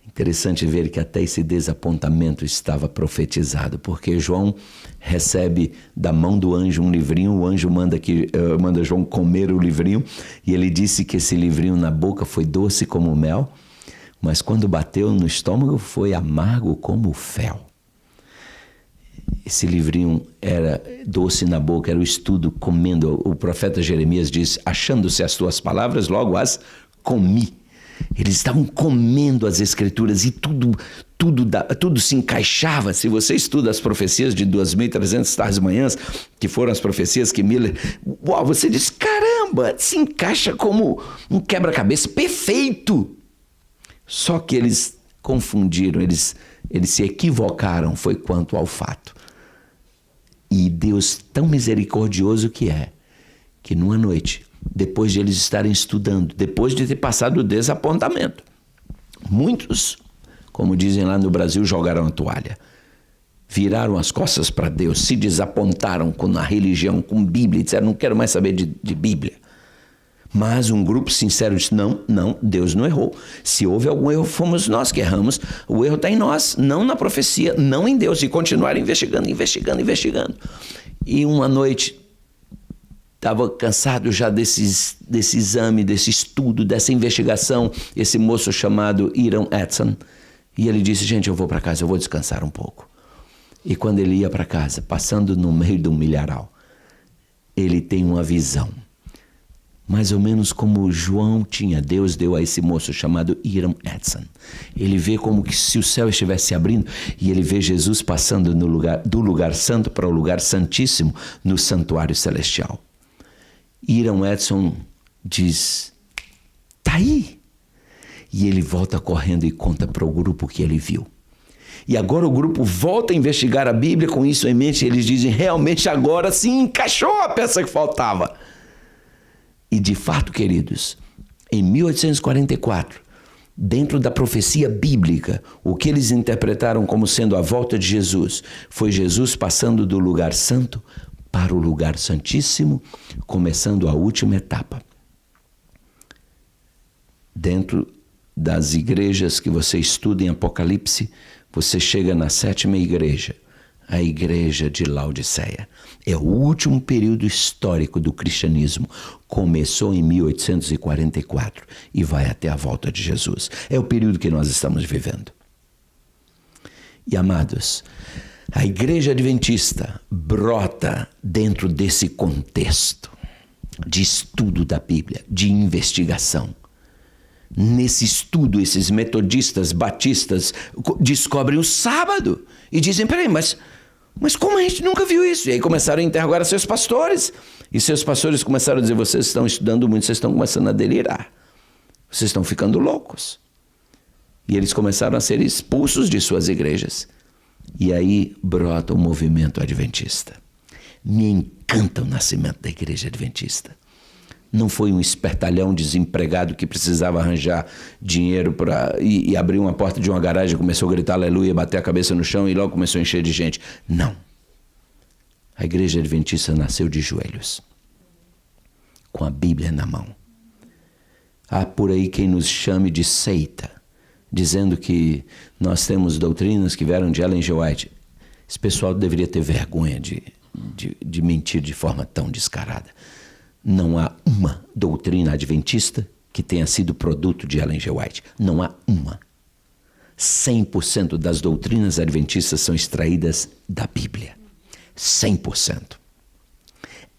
Interessante ver que até esse desapontamento estava profetizado, porque João recebe da mão do anjo um livrinho, o anjo manda João comer o livrinho, e ele disse que esse livrinho na boca foi doce como mel, mas quando bateu no estômago foi amargo como fel. Esse livrinho era doce na boca, era o estudo comendo. O profeta Jeremias diz, achando-se as tuas palavras, logo as comi. Eles estavam comendo as escrituras e tudo se encaixava. Se você estuda as profecias de 2.300 tardes e manhãs, que foram as profecias que Miller... Uau, você diz, caramba, se encaixa como um quebra-cabeça perfeito. Só que eles confundiram, eles se equivocaram, foi quanto ao fato. E Deus, tão misericordioso que numa noite, depois de eles estarem estudando, depois de ter passado o desapontamento, muitos, como dizem lá no Brasil, jogaram a toalha. Viraram as costas para Deus, se desapontaram com a religião, com Bíblia, disseram, não quero mais saber de Bíblia. Mas um grupo sincero disse, não, Deus não errou. Se houve algum erro, fomos nós que erramos. O erro está em nós, não na profecia, não em Deus. E continuaram investigando. E uma noite, estava cansado já desse exame, desse estudo, dessa investigação, esse moço chamado Hiram Edson. E ele disse, gente, eu vou para casa, eu vou descansar um pouco. E quando ele ia para casa, passando no meio de um milharal, ele tem uma visão. Mais ou menos como João tinha, Deus deu a esse moço chamado Hiram Edson. Ele vê como que se o céu estivesse se abrindo e ele vê Jesus passando do lugar santo para o lugar santíssimo no santuário celestial. Hiram Edson diz, tá aí. E ele volta correndo e conta para o grupo que ele viu. E agora o grupo volta a investigar a Bíblia com isso em mente. E eles dizem, realmente agora sim encaixou a peça que faltava. E de fato, queridos, em 1844, dentro da profecia bíblica, o que eles interpretaram como sendo a volta de Jesus foi Jesus passando do lugar santo para o lugar santíssimo, começando a última etapa. Dentro das igrejas que você estuda em Apocalipse, você chega na 7ª igreja, a igreja de Laodiceia. É o último período histórico do cristianismo. Começou em 1844 e vai até a volta de Jesus. É o período que nós estamos vivendo. E amados, a igreja adventista brota dentro desse contexto de estudo da Bíblia, de investigação. Nesse estudo, esses metodistas, batistas, descobrem o sábado e dizem, peraí, mas como a gente nunca viu isso? E aí começaram a interrogar seus pastores. E seus pastores começaram a dizer, vocês estão estudando muito, vocês estão começando a delirar. Vocês estão ficando loucos. E eles começaram a ser expulsos de suas igrejas. E aí brota o movimento adventista. Me encanta o nascimento da igreja adventista. Não foi um espertalhão desempregado que precisava arranjar dinheiro e abrir uma porta de uma garagem, começou a gritar aleluia, bater a cabeça no chão e logo começou a encher de gente. Não. A igreja adventista nasceu de joelhos, com a Bíblia na mão. Há por aí quem nos chame de seita, dizendo que nós temos doutrinas que vieram de Ellen G. White. Esse pessoal deveria ter vergonha de mentir de forma tão descarada. Não há uma doutrina adventista que tenha sido produto de Ellen G. White. Não há uma. 100% das doutrinas adventistas são extraídas da Bíblia. 100%.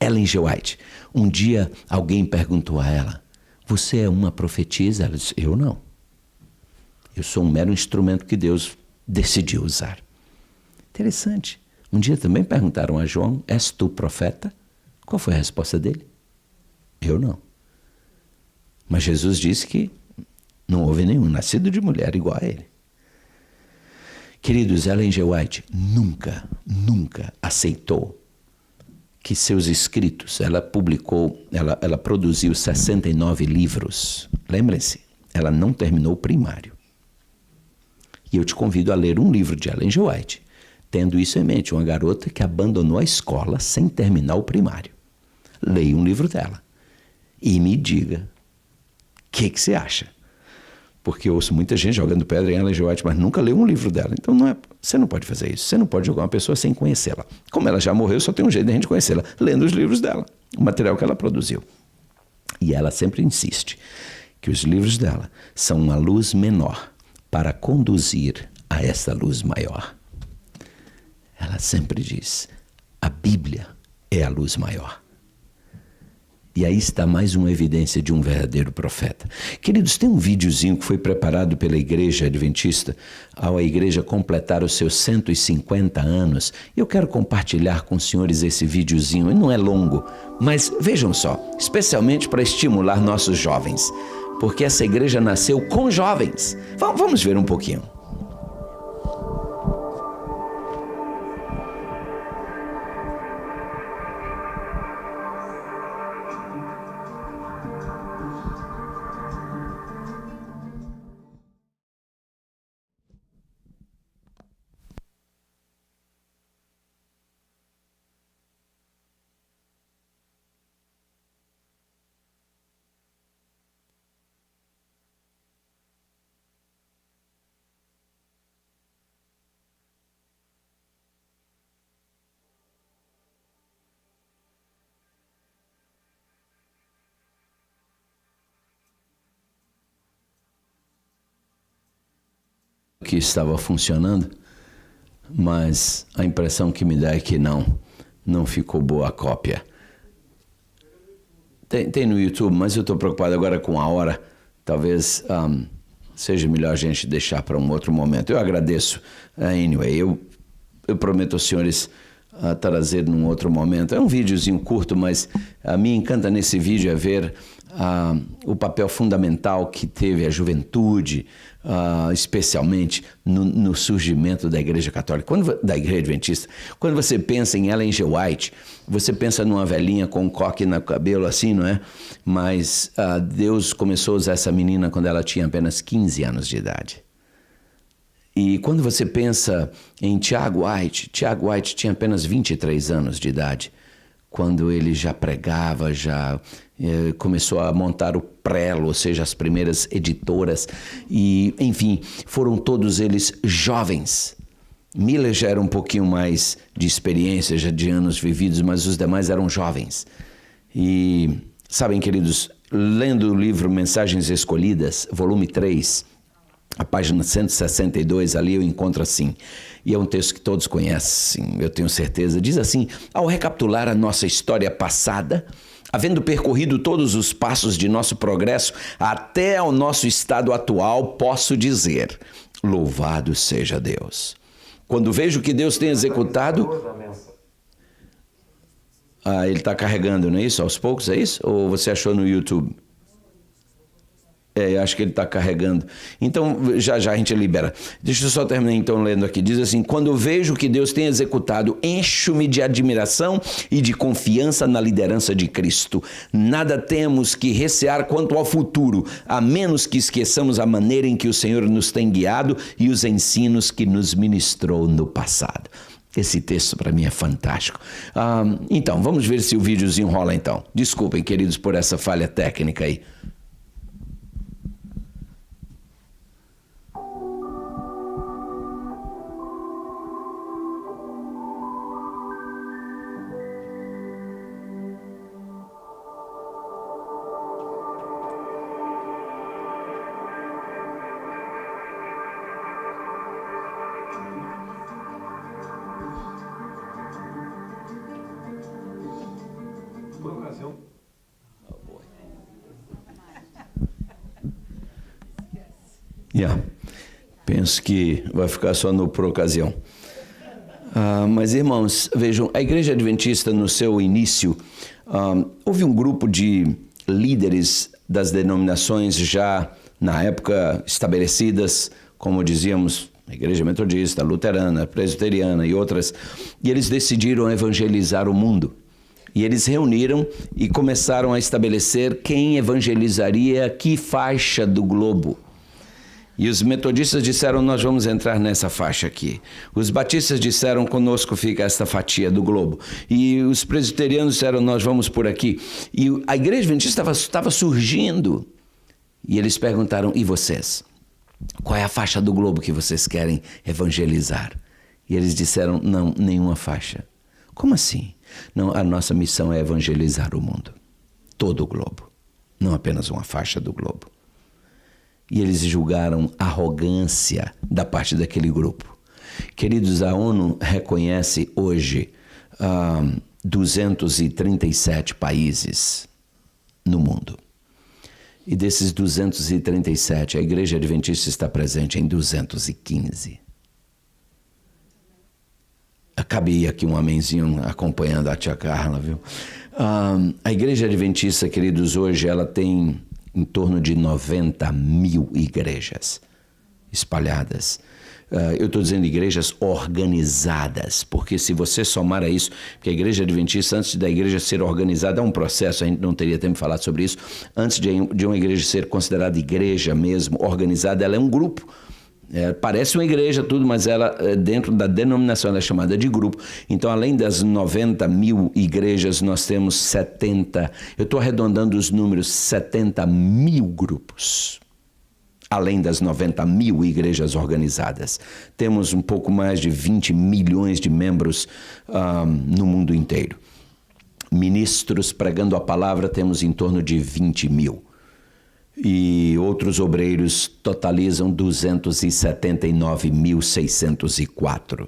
Ellen G. White, um dia alguém perguntou a ela, você é uma profetisa? Ela disse, eu não. Eu sou um mero instrumento que Deus decidiu usar. Interessante. Um dia também perguntaram a João, és tu profeta? Qual foi a resposta dele? Eu não. Mas Jesus disse que não houve nenhum nascido de mulher igual a ele. Queridos, Ellen G. White nunca aceitou que seus escritos, ela produziu 69 livros. Lembrem-se, ela não terminou o primário. E eu te convido a ler um livro de Ellen G. White, tendo isso em mente, uma garota que abandonou a escola sem terminar o primário. Leia um livro dela. e me diga o que você acha. Porque eu ouço muita gente jogando pedra em Ellen G. White, mas nunca leu um livro dela. Então você não pode fazer isso. Você não pode jogar uma pessoa sem conhecê-la. Como ela já morreu, só tem um jeito de a gente conhecê-la, lendo os livros dela, o material que ela produziu. E ela sempre insiste que os livros dela são uma luz menor para conduzir a essa luz maior. Ela sempre diz, a Bíblia é a luz maior. E aí está mais uma evidência de um verdadeiro profeta. Queridos, tem um videozinho que foi preparado pela Igreja Adventista ao a igreja completar os seus 150 anos. Eu quero compartilhar com os senhores esse videozinho. Ele não é longo, mas vejam só, especialmente para estimular nossos jovens. Porque essa igreja nasceu com jovens. Vamos ver um pouquinho. Que estava funcionando, mas a impressão que me dá é que não ficou boa a cópia. Tem no YouTube, mas eu estou preocupado agora com a hora. Talvez seja melhor a gente deixar para um outro momento. Eu agradeço. Anyway, eu prometo aos senhores trazer num outro momento. É um videozinho curto, mas a mim encanta nesse vídeo é ver o papel fundamental que teve a juventude, especialmente no surgimento da Igreja Católica, da Igreja Adventista. Quando você pensa em Ellen G. White, você pensa numa velhinha com um coque no cabelo assim, não é? Mas Deus começou a usar essa menina quando ela tinha apenas 15 anos de idade. E quando você pensa em Tiago White tinha apenas 23 anos de idade, quando ele já pregava, já começou a montar o prelo, ou seja, as primeiras editoras, e enfim, foram todos eles jovens. Miller já era um pouquinho mais de experiência, já de anos vividos, mas os demais eram jovens. E sabem, queridos, lendo o livro Mensagens Escolhidas, volume 3, a página 162, ali eu encontro assim, e é um texto que todos conhecem, eu tenho certeza, diz assim: ao recapitular a nossa história passada, havendo percorrido todos os passos de nosso progresso até ao nosso estado atual, posso dizer, louvado seja Deus. Quando vejo que Deus tem executado... ele está carregando, não é isso? Aos poucos, é isso? Ou você achou no YouTube? Eu acho que ele está carregando. Então, já a gente libera. Deixa eu só terminar então lendo aqui. Diz assim: quando vejo que Deus tem executado, encho-me de admiração e de confiança na liderança de Cristo. Nada temos que recear quanto ao futuro, a menos que esqueçamos a maneira em que o Senhor nos tem guiado e os ensinos que nos ministrou no passado. Esse texto para mim é fantástico. Então, vamos ver se o videozinho rola então. Desculpem, queridos, por essa falha técnica aí. Penso que vai ficar só no por ocasião. Mas, irmãos, vejam, a Igreja Adventista, no seu início, houve um grupo de líderes das denominações já, na época, estabelecidas, como dizíamos, a Igreja Metodista, Luterana, Presbiteriana e outras, e eles decidiram evangelizar o mundo. E eles reuniram e começaram a estabelecer quem evangelizaria que faixa do globo. E os metodistas disseram, nós vamos entrar nessa faixa aqui. Os batistas disseram, conosco fica esta fatia do globo. E os presbiterianos disseram, nós vamos por aqui. E a igreja adventista estava surgindo. E eles perguntaram, e vocês? Qual é a faixa do globo que vocês querem evangelizar? E eles disseram, não, nenhuma faixa. Como assim? Não, a nossa missão é evangelizar o mundo. Todo o globo. Não apenas uma faixa do globo. E eles julgaram arrogância da parte daquele grupo. Queridos, a ONU reconhece hoje 237 países no mundo. E desses 237, a Igreja Adventista está presente em 215. Cabe aqui um amenzinho acompanhando a tia Carla, viu? A Igreja Adventista, queridos, hoje ela tem em torno de 90 mil igrejas espalhadas. Eu estou dizendo igrejas organizadas, porque se você somar a isso, porque a Igreja Adventista, antes da igreja ser organizada, é um processo, a gente não teria tempo de falar sobre isso, antes de uma igreja ser considerada igreja mesmo, organizada, ela é um grupo. Parece uma igreja tudo, mas ela dentro da denominação ela é chamada de grupo. Então, além das 90 mil igrejas, nós temos 70, eu estou arredondando os números, 70 mil grupos. Além das 90 mil igrejas organizadas. Temos um pouco mais de 20 milhões de membros no mundo inteiro. Ministros pregando a palavra temos em torno de 20 mil. E outros obreiros totalizam 279.604.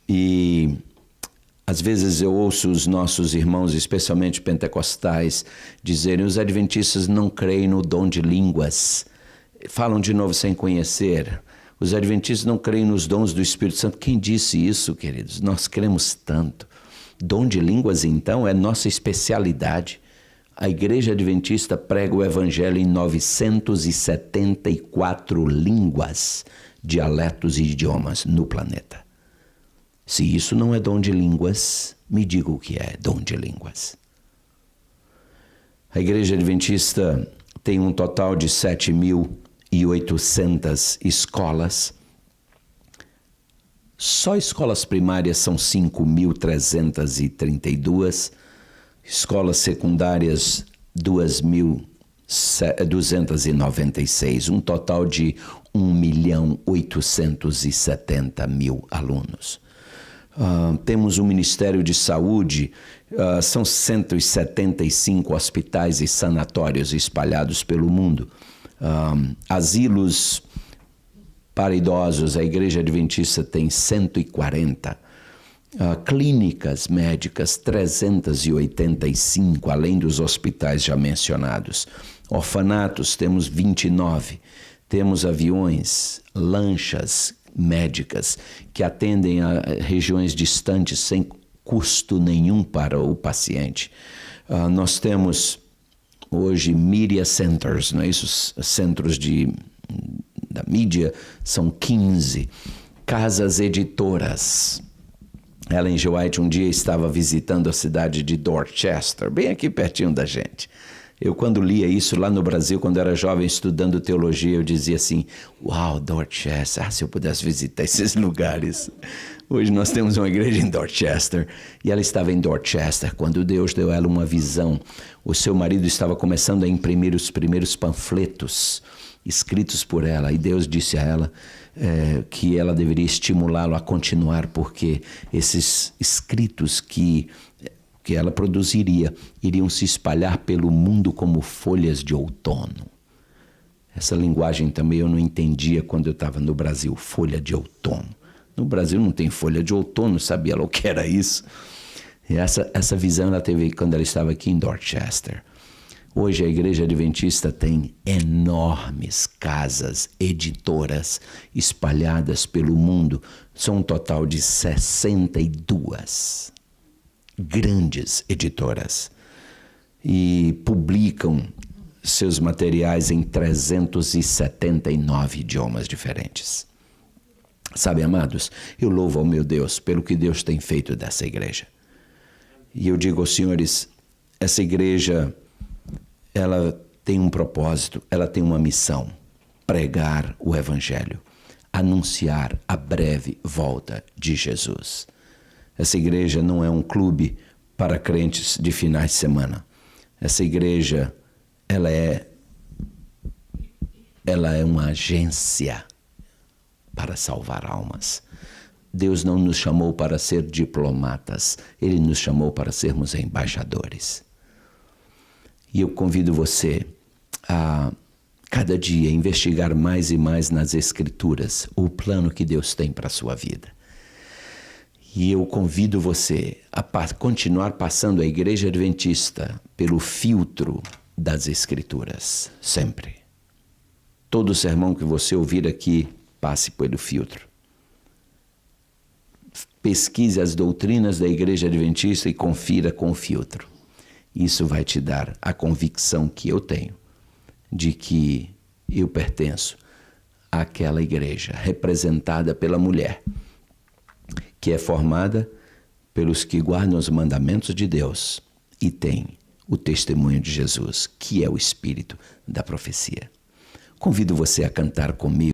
E às vezes eu ouço os nossos irmãos, especialmente pentecostais, dizerem: os adventistas não creem no dom de línguas. Falam de novo sem conhecer. Os adventistas não creem nos dons do Espírito Santo. Quem disse isso, queridos? Nós cremos tanto. Dom de línguas, então, é nossa especialidade. A Igreja Adventista prega o Evangelho em 974 línguas, dialetos e idiomas no planeta. Se isso não é dom de línguas, me diga o que é dom de línguas. A Igreja Adventista tem um total de 7.800 escolas. Só escolas primárias são 5.332. Escolas secundárias, 2.296, um total de 1.870.000 alunos. Temos um Ministério de Saúde, são 175 hospitais e sanatórios espalhados pelo mundo. Asilos para idosos, a Igreja Adventista tem 140. Clínicas médicas, 385, além dos hospitais já mencionados. Orfanatos, temos 29. Temos aviões, lanchas médicas que atendem a regiões distantes sem custo nenhum para o paciente. Nós temos hoje Media Centers, não é isso? Centros da mídia, são 15. Casas editoras. Ellen G. White um dia estava visitando a cidade de Dorchester, bem aqui pertinho da gente. Eu, quando lia isso lá no Brasil, quando era jovem estudando teologia, eu dizia assim: uau, Dorchester, se eu pudesse visitar esses lugares. Hoje nós temos uma igreja em Dorchester, e ela estava em Dorchester quando Deus deu a ela uma visão. O seu marido estava começando a imprimir os primeiros panfletos escritos por ela, e Deus disse a ela que ela deveria estimulá-lo a continuar, porque esses escritos que ela produziria iriam se espalhar pelo mundo como folhas de outono. Essa linguagem também eu não entendia quando eu estava no Brasil, folha de outono. No Brasil não tem folha de outono, sabia lá o que era isso? E essa visão ela teve quando ela estava aqui em Dorchester. Hoje a Igreja Adventista tem enormes casas editoras espalhadas pelo mundo. São um total de 62 grandes editoras. E publicam seus materiais em 379 idiomas diferentes. Sabe, amados, eu louvo ao meu Deus pelo que Deus tem feito dessa igreja. E eu digo aos senhores, essa igreja, ela tem um propósito, ela tem uma missão. pregar o Evangelho, anunciar a breve volta de Jesus. Essa igreja não é um clube para crentes de finais de semana. Essa igreja, ela é uma agência para salvar almas. Deus não nos chamou para ser diplomatas, Ele nos chamou para sermos embaixadores. E eu convido você a cada dia investigar mais e mais nas Escrituras o plano que Deus tem para a sua vida. E eu convido você a continuar passando a Igreja Adventista pelo filtro das Escrituras, sempre. Todo sermão que você ouvir aqui, passe pelo filtro. Pesquise as doutrinas da Igreja Adventista e confira com o filtro. Isso vai te dar a convicção que eu tenho de que eu pertenço àquela igreja representada pela mulher, que é formada pelos que guardam os mandamentos de Deus e tem o testemunho de Jesus, que é o espírito da profecia. Convido você a cantar comigo